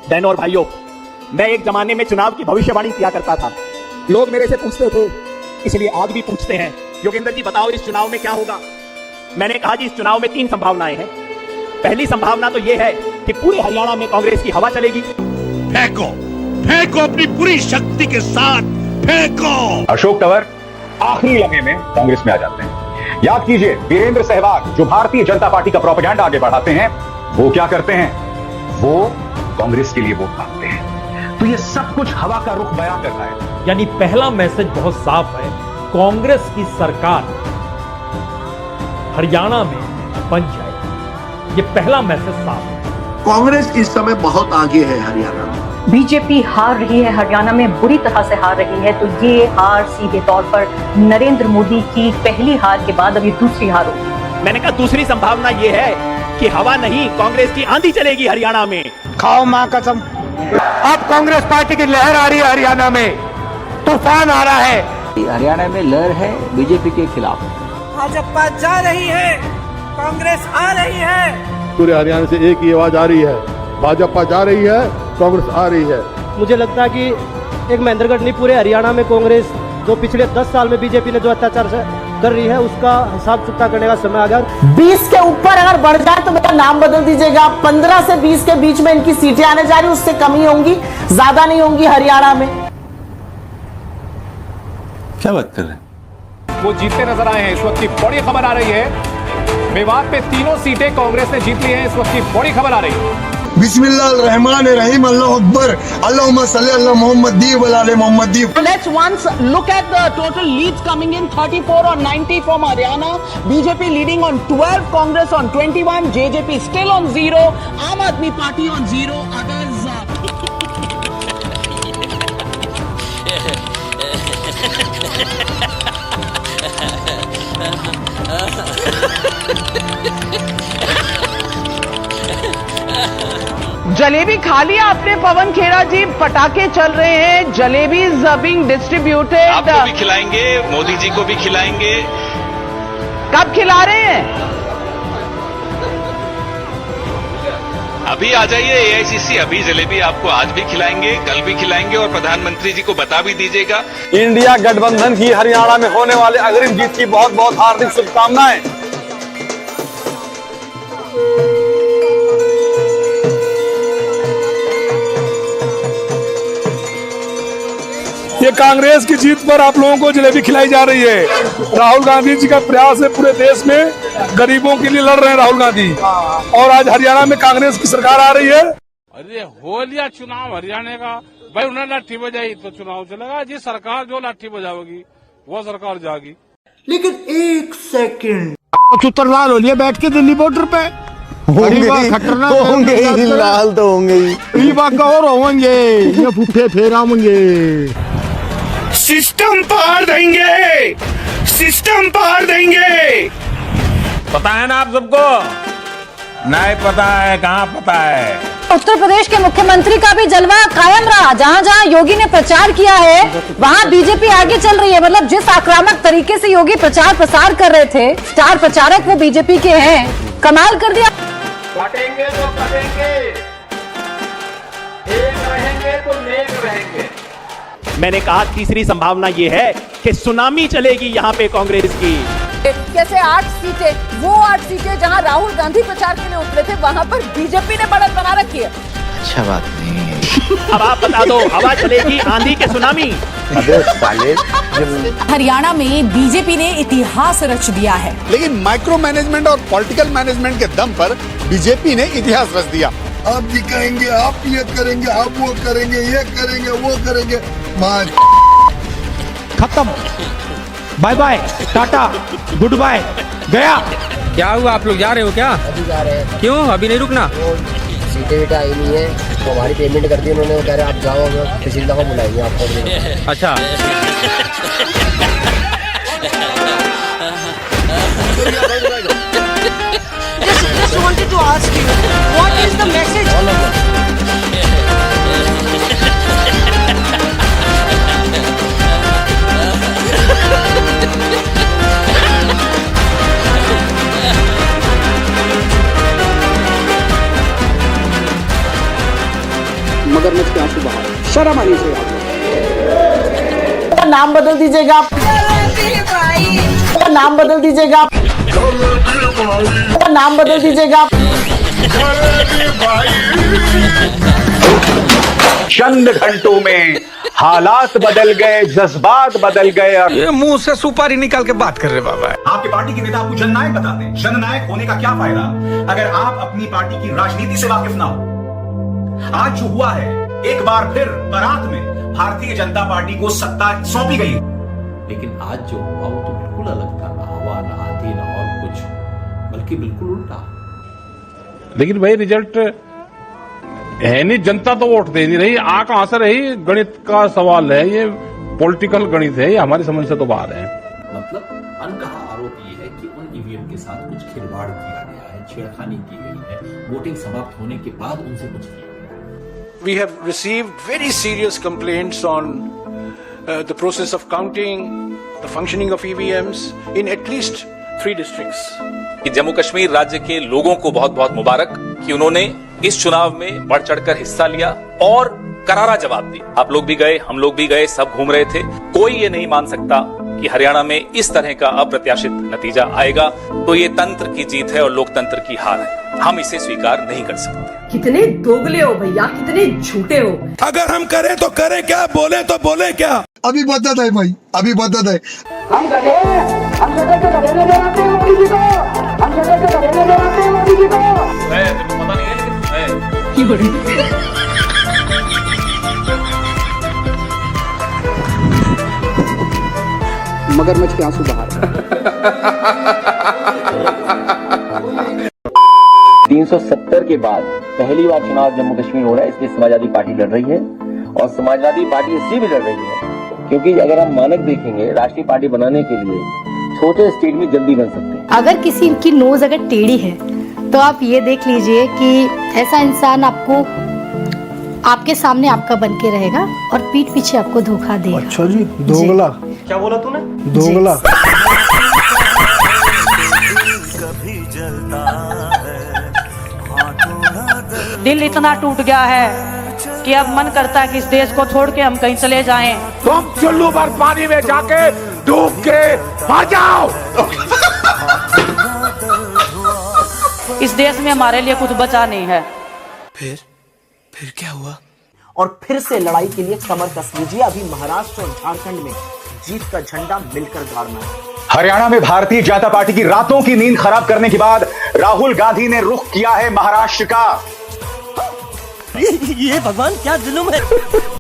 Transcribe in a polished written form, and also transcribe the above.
बहनों और भाइयों, मैं एक जमाने में चुनाव की भविष्यवाणी किया करता था। लोग मेरे से पूछते थे, इसलिए आज भी पूछते हैं, योगेंद्र जी बताओ इस चुनाव में क्या होगा। मैंने कहा जी इस चुनाव में 3 संभावनाएं हैं। पहली संभावना तो यह है कि पूरे हरियाणा में कांग्रेस की हवा चलेगी। फेंको फेंको अपनी पूरी शक्ति के साथ फेंको। अशोक तंवर आखिरी लम्हे में कांग्रेस में आ जाते हैं। याद कीजिए वीरेंद्र सहवाग जो भारतीय जनता पार्टी का प्रोपेगेंडा आगे बढ़ाते हैं, वो क्या करते हैं, वो कांग्रेस के लिए वोट मांगते हैं। तो ये सब कुछ हवा का रुख बयां कर रहा है। यानी पहला मैसेज बहुत साफ है, कांग्रेस की सरकार हरियाणा में बन जाएगी। ये पहला मैसेज साफ है। कांग्रेस इस समय बहुत आगे है हरियाणा में। बीजेपी हार रही है हरियाणा में, बुरी तरह से हार रही है। तो ये हार सीधे तौर पर नरेंद्र मोदी की पहली हार के बाद अब ये दूसरी हार होगी। मैंने कहा दूसरी संभावना ये है कि हवा नहीं, कांग्रेस की आंधी चलेगी हरियाणा में। खाओ मां कसम, अब कांग्रेस पार्टी की लहर आ रही है हरियाणा में, तूफान आ रहा है। हरियाणा में लहर है बीजेपी के खिलाफ। भाजपा जा रही है, कांग्रेस आ रही है। पूरे हरियाणा से एक ही आवाज आ रही है, भाजपा जा रही है, कांग्रेस आ रही है। मुझे लगता है कि एक महेंद्रगढ़ नहीं, पूरे हरियाणा में कांग्रेस जो पिछले 10 साल में बीजेपी ने जो अत्याचार कर रही है उसका हिसाब चुकता करने का समय आ गया। 20 के ऊपर अगर बढ़ जाए तो मेरा नाम बदल दीजिएगा। 15 से 20 के बीच में इनकी सीटें आने जा रही, उससे कमी होंगी, ज्यादा नहीं होंगी हरियाणा में। क्या बात कर रहे हैं? वो जीतते नजर आए हैं। इस वक्त की बड़ी खबर आ रही है, मेवात में 3 सीटें कांग्रेस ने जीत ली हैं। इस वक्त की बड़ी खबर आ रही है। बिस्मिल्लाहिर्रहमानिर्रहीम, अल्लाहु अकबर, अल्लाहुम्मा सल्ली अला मोहम्मद दी व अला मोहम्मद दी। Let's once look at the total leads coming in, 34 on 90 from Haryana, BJP leading on 12, Congress on 21, JJP still on 0, Aam Aadmi Party on 0, others jalebi खा लिया आपने पवन खेड़ा जी? पटाखे चल रहे हैं, जलेबी बीइंग डिस्ट्रीब्यूटेड। आपको भी खिलाएंगे, मोदी जी को भी खिलाएंगे। कब खिला रहे हैं? अभी आ जाइए एआईसीसी, अभी जलेबी आपको आज भी खिलाएंगे, कल भी खिलाएंगे और प्रधानमंत्री जी को बता भी दीजिएगा। इंडिया गठबंधन की हरियाणा में होने वाले अग्रिम जीत की बहुत बहुत हार्दिक शुभकामनाएं। ये कांग्रेस की जीत पर आप लोगों को जलेबी खिलाई जा रही है। राहुल गांधी जी का प्रयास है, पूरे देश में गरीबों के लिए लड़ रहे हैं राहुल गांधी, और आज हरियाणा में कांग्रेस की सरकार आ रही है। अरे हो लिया चुनाव हरियाणा का, भाई उन्होंने लाठी बजाई तो चुनाव चलेगा जी। सरकार जो लाठी बजाओगी वो सरकार जाएगी। लेकिन एक सेकंड लाल हो लिया बैठ के दिल्ली बॉर्डर पे, होंगे ही लाल तो होंगे ही, और होंगे ये फुफे फेराएंगे। सिस्टम पार देंगे, सिस्टम पार देंगे। पता है ना आप सबको? नहीं पता है, कहाँ पता है? उत्तर प्रदेश के मुख्यमंत्री का भी जलवा कायम रहा। जहां जहां योगी ने प्रचार किया है वहां बीजेपी आगे चल रही है। मतलब जिस आक्रामक तरीके से योगी प्रचार प्रसार कर रहे थे, स्टार प्रचारक वो बीजेपी के हैं, कमाल कर दिया। काटेंगे तो कटेंगे, एक रहेंगे तो नेक रहेंगे। मैंने कहा तीसरी संभावना यह है कि सुनामी चलेगी यहाँ पे कांग्रेस की। कैसे 8 सीटें, वो 8 सीटें जहां राहुल गांधी प्रचार के लिए उतरे थे वहां पर बीजेपी ने बढ़त बना रखी है। अच्छा बात नहीं। अब आप बता दो, हवा चलेगी आंधी के सुनामी। हरियाणा में बीजेपी ने इतिहास रच दिया है, लेकिन माइक्रो मैनेजमेंट और पॉलिटिकल मैनेजमेंट के दम पर बीजेपी ने इतिहास रच दिया। आप दिखाएंगे, आप ये करेंगे, आप वो करेंगे, ये करेंगे, वो करेंगे। खत्म, bye bye, tata, goodbye, गया। क्या हुआ, आप लोग जा रहे हो क्या? अभी जा रहे हैं। क्यों अभी नहीं रुकना? सीटें वीटें आई नहीं है तो हमारी पेमेंट कर दी उन्होंने, वो कह रहे आप जाओ, पिछली दफा बुलाएंगे आपको। अच्छा Just wanted to ask you, what is the message? मगरमच्छ के आंसू बहा। शर्म आनी चाहिए आपको। नाम बदल दीजिएगा आप, नाम बदल दीजिएगा आप, नाम बदल दीजिएगा आप। चंद घंटों में हालात बदल गए, जज्बात बदल गए। ये मुंह से सुपारी निकाल के बात कर रहे बाबा। आपके पार्टी के नेता आपको जननायक बताते हैं। जननायक होने का क्या फायदा अगर आप अपनी पार्टी की राजनीति से वाकिफ ना हो। आज जो हुआ है, एक बार फिर बारात में भारतीय जनता पार्टी को सत्ता सौंपी गई, लेकिन आज जो हुआ वो तो बिल्कुल अलग था। ना हवा, ना आंधी, ना और कुछ, बल्कि बिल्कुल उल्टा। लेकिन भाई रिजल्ट है नहीं, जनता तो वोट दे नहीं रही। आ कहां से रही? गणित का सवाल है, ये पॉलिटिकल गणित है, ये हमारी समझ से तो बाहर है। मतलब अनकहा आरोप ये है कि उन ईवीएम के साथ कुछ खिलवाड़ किया गया है, छेड़खानी की गई है, वोटिंग समाप्त होने के बाद उनसे कुछ किया गया। We have received very serious complaints on the process of counting, the functioning of EVMs in at least 3 districts. Jammu Kashmir राज्य के लोगों को बहुत बहुत मुबारक कि उन्होंने इस चुनाव में बढ़ चढ़कर हिस्सा लिया और करारा जवाब दिया। आप लोग भी गए, हम लोग भी गए, सब घूम रहे थे। कोई ये नहीं मान सकता कि हरियाणा में इस तरह का अप्रत्याशित नतीजा आएगा। तो ये तंत्र की जीत है और लोकतंत्र की हार है। हम इसे स्वीकार नहीं कर सकते। कितने दोगले हो भैया, कितने झूठे हो। अगर हम करें तो करें क्या, बोले तो बोले क्या। अभी बदत है भाई, अभी बदत है। हम गधे के गधे नजर आते हैं मोदी जी को, हम गधे के गधे नजर आते हैं मोदी जी को। पता नहीं है की बड़ी मगरमच्छ के आंसू बहा। 370 के बाद पहली बार चुनाव जम्मू कश्मीर हो रहा है, इसलिए समाजवादी पार्टी लड़ रही है। और समाजवादी पार्टी इसलिए भी लड़ रही है क्योंकि अगर हम मानक देखेंगे, राष्ट्रीय पार्टी बनाने के लिए छोटे स्टेट में जल्दी बन सकते हैं। अगर किसी की नोज अगर टेढ़ी है तो आप ये देख लीजिए कि ऐसा इंसान आपको आपके सामने आपका बन के रहेगा और पीठ पीछे आपको धोखा देगा। अच्छा जी, दोगला। क्या बोला तूने? दोगला। दिल इतना टूट गया है कि अब मन करता है कि इस देश को छोड़ के हम कहीं चले जाएं। तुम चुल्लू भर पानी में जाके डूब के मर जाओ। इस देश में हमारे लिए कुछ बचा नहीं है। फिर क्या हुआ? और फिर से लड़ाई के लिए कमर कस लीजिए। अभी महाराष्ट्र और झारखंड में जीत का झंडा मिलकर गाड़ना है। हरियाणा में भारतीय जनता पार्टी की रातों की नींद खराब करने के बाद राहुल गांधी ने रुख किया है महाराष्ट्र का। ये भगवान क्या जुल्म है।